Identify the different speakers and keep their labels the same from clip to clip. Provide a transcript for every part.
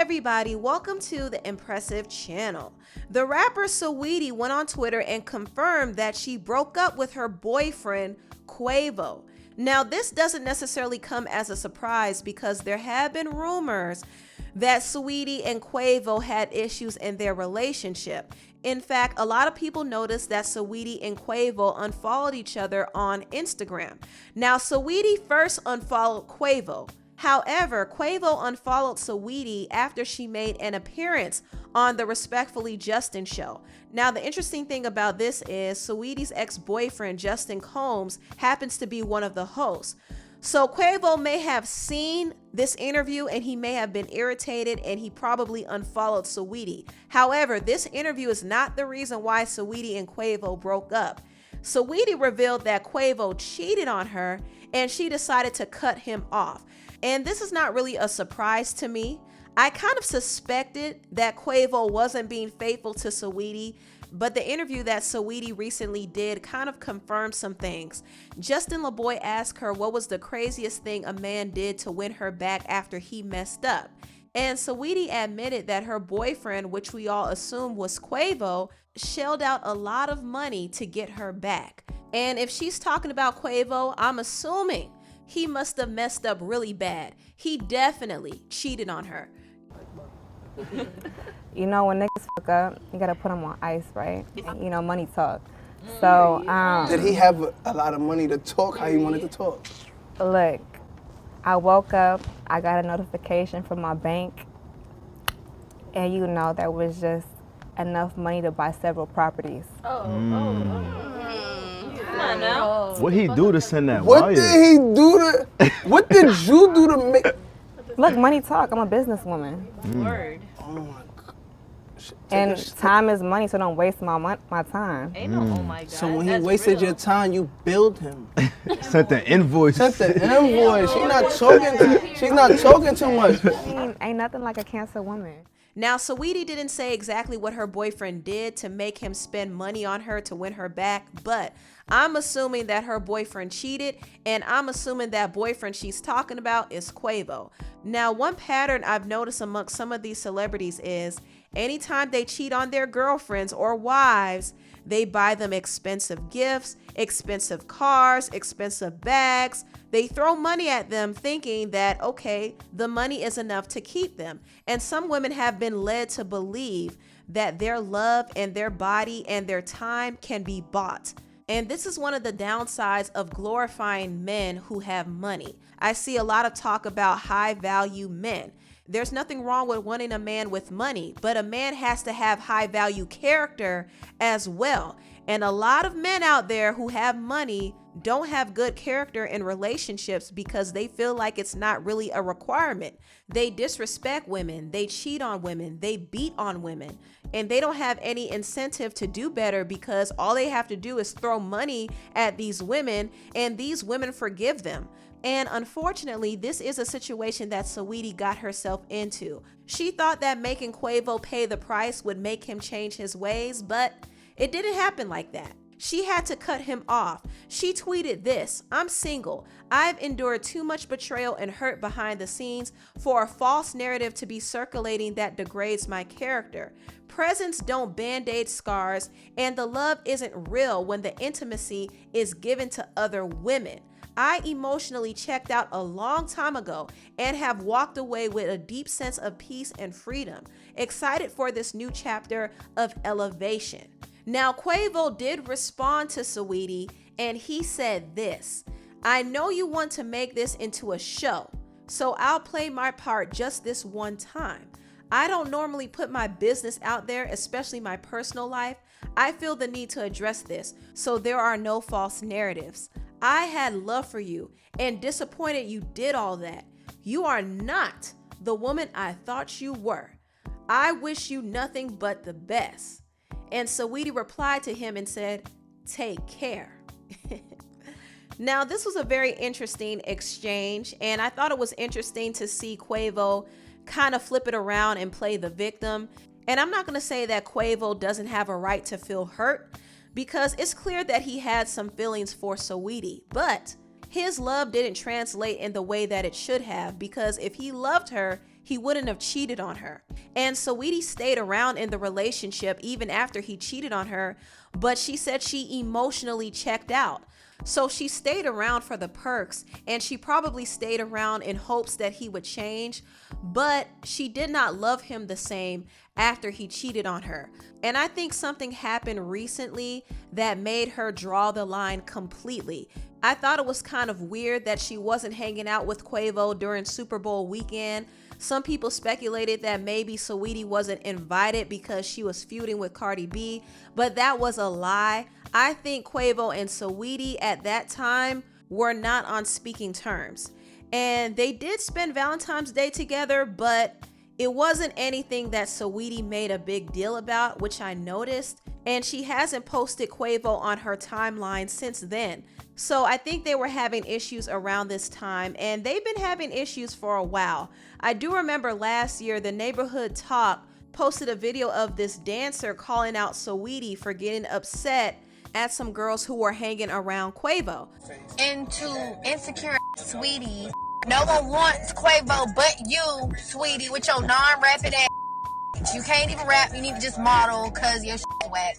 Speaker 1: everybody, welcome to the Empressive channel. The rapper Saweetie went on Twitter and confirmed that she broke up with her boyfriend Quavo. Now, this doesn't necessarily come as a surprise because there have been rumors that Saweetie and Quavo had issues in their relationship. In fact, a lot of people noticed that Saweetie and Quavo unfollowed each other on Instagram. Now, Saweetie first unfollowed Quavo. However, Quavo unfollowed Saweetie after she made an appearance on the Respectfully Justin show. Now, the interesting thing about this is Saweetie's ex-boyfriend, Justin Combs, happens to be one of the hosts. So Quavo may have seen this interview and he may have been irritated and he probably unfollowed Saweetie. However, this interview is not the reason why Saweetie and Quavo broke up. Saweetie revealed that Quavo cheated on her and she decided to cut him off. And this is not really a surprise to me. I kind of suspected that Quavo wasn't being faithful to Saweetie, but the interview that Saweetie recently did kind of confirmed some things. Justin LaBoy asked her what was the craziest thing a man did to win her back after he messed up. And Saweetie admitted that her boyfriend, which we all assumed was Quavo, shelled out a lot of money to get her back. And if she's talking about Quavo, I'm assuming he must have messed up really bad. He definitely cheated on her.
Speaker 2: You know, when niggas fuck up, you gotta put them on ice, right? You know, money talk. So,
Speaker 3: did he have a lot of money to talk how he wanted to talk?
Speaker 2: Look, I woke up, I got a notification from my bank, and you know, that was just enough money to buy several properties.
Speaker 4: What he do to send that
Speaker 3: What
Speaker 4: wire?
Speaker 3: did he do to? What did you do to make?
Speaker 2: Look, money talk. I'm a businesswoman.
Speaker 5: Word.
Speaker 3: Oh my God.
Speaker 2: And time is money, so don't waste my time.
Speaker 5: Ain't no, oh my God.
Speaker 3: So when he
Speaker 5: that's
Speaker 3: wasted
Speaker 5: real.
Speaker 3: your time, you billed him.
Speaker 4: Sent the invoice.
Speaker 3: Sent the invoice. She's not talking too much.
Speaker 2: I mean, ain't nothing like a cancer woman.
Speaker 1: Now, Saweetie didn't say exactly what her boyfriend did to make him spend money on her to win her back, but I'm assuming that her boyfriend cheated, and I'm assuming that boyfriend she's talking about is Quavo. Now, one pattern I've noticed amongst some of these celebrities is anytime they cheat on their girlfriends or wives, they buy them expensive gifts, expensive cars, expensive bags. They throw money at them thinking that, okay, the money is enough to keep them. And some women have been led to believe that their love and their body and their time can be bought. And this is one of the downsides of glorifying men who have money. I see a lot of talk about high value men. There's nothing wrong with wanting a man with money, but a man has to have high value character as well. And a lot of men out there who have money don't have good character in relationships because they feel like it's not really a requirement. They disrespect women, they cheat on women, they beat on women, and they don't have any incentive to do better because all they have to do is throw money at these women and these women forgive them. And unfortunately, this is a situation that Saweetie got herself into. She thought that making Quavo pay the price would make him change his ways, but it didn't happen like that. She had to cut him off. She tweeted this: "I'm single. I've endured too much betrayal and hurt behind the scenes for a false narrative to be circulating that degrades my character. Presents don't band-aid scars, and the love isn't real when the intimacy is given to other women. I emotionally checked out a long time ago and have walked away with a deep sense of peace and freedom. Excited for this new chapter of elevation." Now, Quavo did respond to Saweetie, and he said this: "I know you want to make this into a show, so I'll play my part just this one time. I don't normally put my business out there, especially my personal life. I feel the need to address this, so there are no false narratives. I had love for you and disappointed you did all that. You are not the woman I thought you were. I wish you nothing but the best." And Saweetie replied to him and said, "Take care." Now, this was a very interesting exchange, and I thought it was interesting to see Quavo kind of flip it around and play the victim. And I'm not going to say that Quavo doesn't have a right to feel hurt, because it's clear that he had some feelings for Saweetie, but his love didn't translate in the way that it should have, because if he loved her, he wouldn't have cheated on her. And Saweetie stayed around in the relationship even after he cheated on her, but she said she emotionally checked out. So she stayed around for the perks, and she probably stayed around in hopes that he would change, but she did not love him the same after he cheated on her. And I think something happened recently that made her draw the line completely. I thought it was kind of weird that she wasn't hanging out with Quavo during Super Bowl weekend. Some people speculated that maybe Saweetie wasn't invited because she was feuding with Cardi B, but that was a lie. I think Quavo and Saweetie at that time were not on speaking terms. And they did spend Valentine's Day together, but it wasn't anything that Saweetie made a big deal about, which I noticed. And she hasn't posted Quavo on her timeline since then. So I think they were having issues around this time, and they've been having issues for a while. I do remember last year, the Neighborhood Talk posted a video of this dancer calling out Saweetie for getting upset at some girls who were hanging around Quavo.
Speaker 5: And to insecure Saweetie, no one wants Quavo but you, Saweetie, with your non-rapping ass. You can't even rap, you need to just model because your shit whack.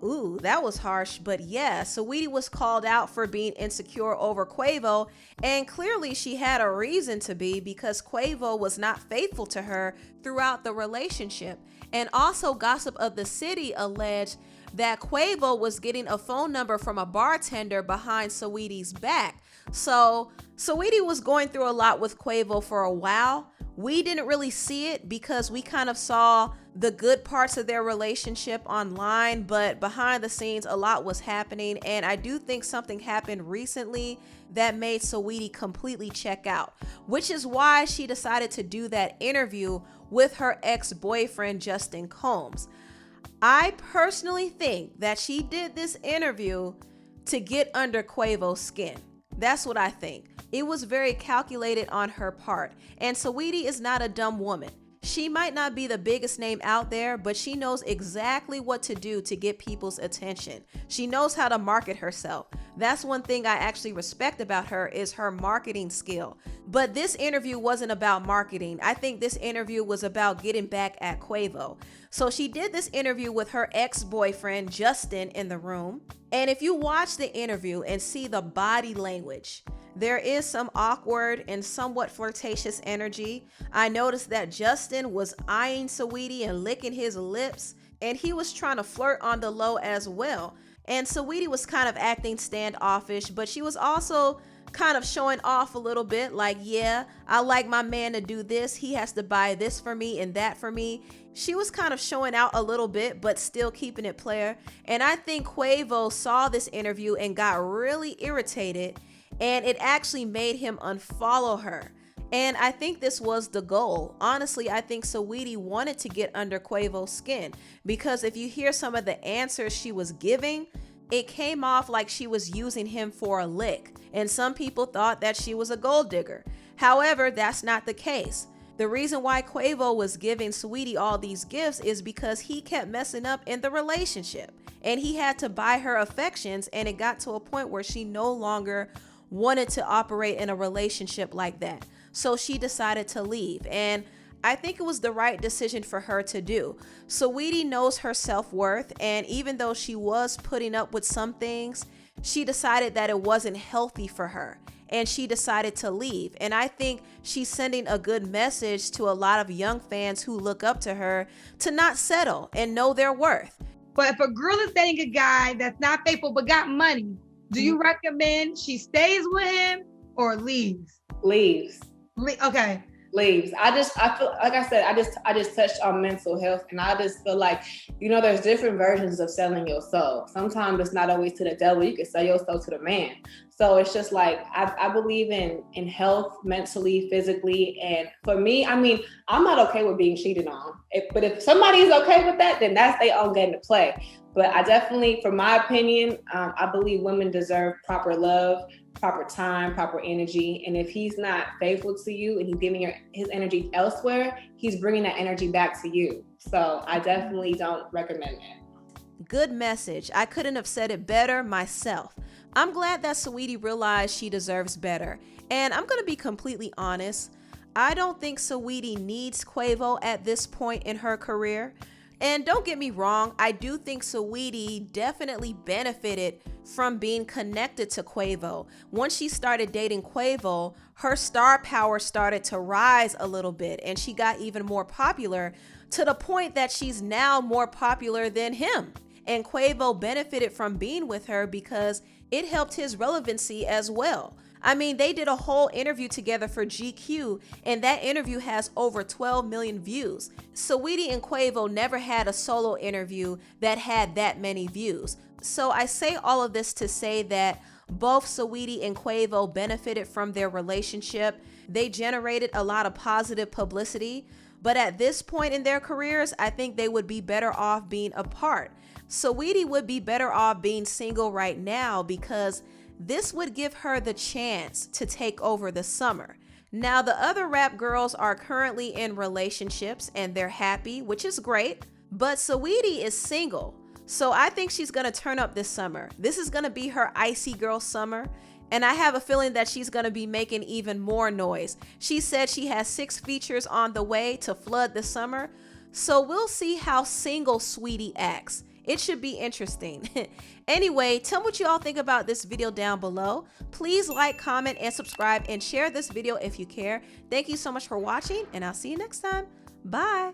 Speaker 1: Ooh, that was harsh, but yeah, Saweetie was called out for being insecure over Quavo, and clearly she had a reason to be, because Quavo was not faithful to her throughout the relationship. And also, Gossip of the City alleged that Quavo was getting a phone number from a bartender behind Saweetie's back. So Saweetie was going through a lot with Quavo for a while. We didn't really see it because we kind of saw the good parts of their relationship online, but behind the scenes, a lot was happening. And I do think something happened recently that made Saweetie completely check out, which is why she decided to do that interview with her ex-boyfriend, Justin Combs. I personally think that she did this interview to get under Quavo's skin. That's what I think. It was very calculated on her part. And Saweetie is not a dumb woman. She might not be the biggest name out there, but she knows exactly what to do to get people's attention. She knows how to market herself. That's one thing I actually respect about her, is her marketing skill. But this interview wasn't about marketing. I think this interview was about getting back at Quavo. So she did this interview with her ex-boyfriend, Justin, in the room. And if you watch the interview and see the body language, there is some awkward and somewhat flirtatious energy. I noticed that Justin was eyeing Saweetie and licking his lips, and he was trying to flirt on the low as well. And Saweetie was kind of acting standoffish, but she was also kind of showing off a little bit, like, yeah, I like my man to do this. He has to buy this for me and that for me. She was kind of showing out a little bit, but still keeping it player. And I think Quavo saw this interview and got really irritated, and it actually made him unfollow her. And I think this was the goal. Honestly, I think Saweetie wanted to get under Quavo's skin, because if you hear some of the answers she was giving, it came off like she was using him for a lick. And some people thought that she was a gold digger. However, that's not the case. The reason why Quavo was giving Saweetie all these gifts is because he kept messing up in the relationship, and he had to buy her affections, and it got to a point where she no longer wanted to operate in a relationship like that. So she decided to leave, and I think it was the right decision for her to do. Saweetie knows her self-worth, and even though she was putting up with some things, she decided that it wasn't healthy for her, and she decided to leave. And I think she's sending a good message to a lot of young fans who look up to her to not settle and know their worth.
Speaker 6: But if a girl is dating a guy that's not faithful but got money, do you recommend she stays with him or leaves?
Speaker 2: Leaves.
Speaker 6: Okay.
Speaker 2: Leaves. I feel like I said, I just touched on mental health, and I just feel like, there's different versions of selling your soul. Sometimes it's not always to the devil. You can sell your soul to the man. So it's just like, I believe in health, mentally, physically. And for me, I'm not okay with being cheated on. But if somebody is okay with that, then that's their own game to play. But I definitely, for my opinion, I believe women deserve proper love, proper time, proper energy. And if he's not faithful to you and he's giving his energy elsewhere, he's bringing that energy back to you. So I definitely don't recommend that.
Speaker 1: Good message. I couldn't have said it better myself. I'm glad that Saweetie realized she deserves better. And I'm going to be completely honest. I don't think Saweetie needs Quavo at this point in her career. And don't get me wrong, I do think Saweetie definitely benefited from being connected to Quavo. Once she started dating Quavo, her star power started to rise a little bit and she got even more popular to the point that she's now more popular than him. And Quavo benefited from being with her because it helped his relevancy as well. I mean, they did a whole interview together for GQ, and that interview has over 12 million views. Saweetie and Quavo never had a solo interview that had that many views. So I say all of this to say that both Saweetie and Quavo benefited from their relationship. They generated a lot of positive publicity, but at this point in their careers, I think they would be better off being apart. Saweetie would be better off being single right now because this would give her the chance to take over the summer. Now, the other rap girls are currently in relationships and they're happy, which is great, but Saweetie is single. So I think she's gonna turn up this summer. This is gonna be her icy girl summer, and I have a feeling that she's gonna be making even more noise. She said she has 6 features on the way to flood the summer, so we'll see how single Saweetie acts. It should be interesting. Anyway, tell me what you all think about this video down below. Please like, comment, and subscribe, and share this video if you care. Thank you so much for watching, and I'll see you next time. Bye.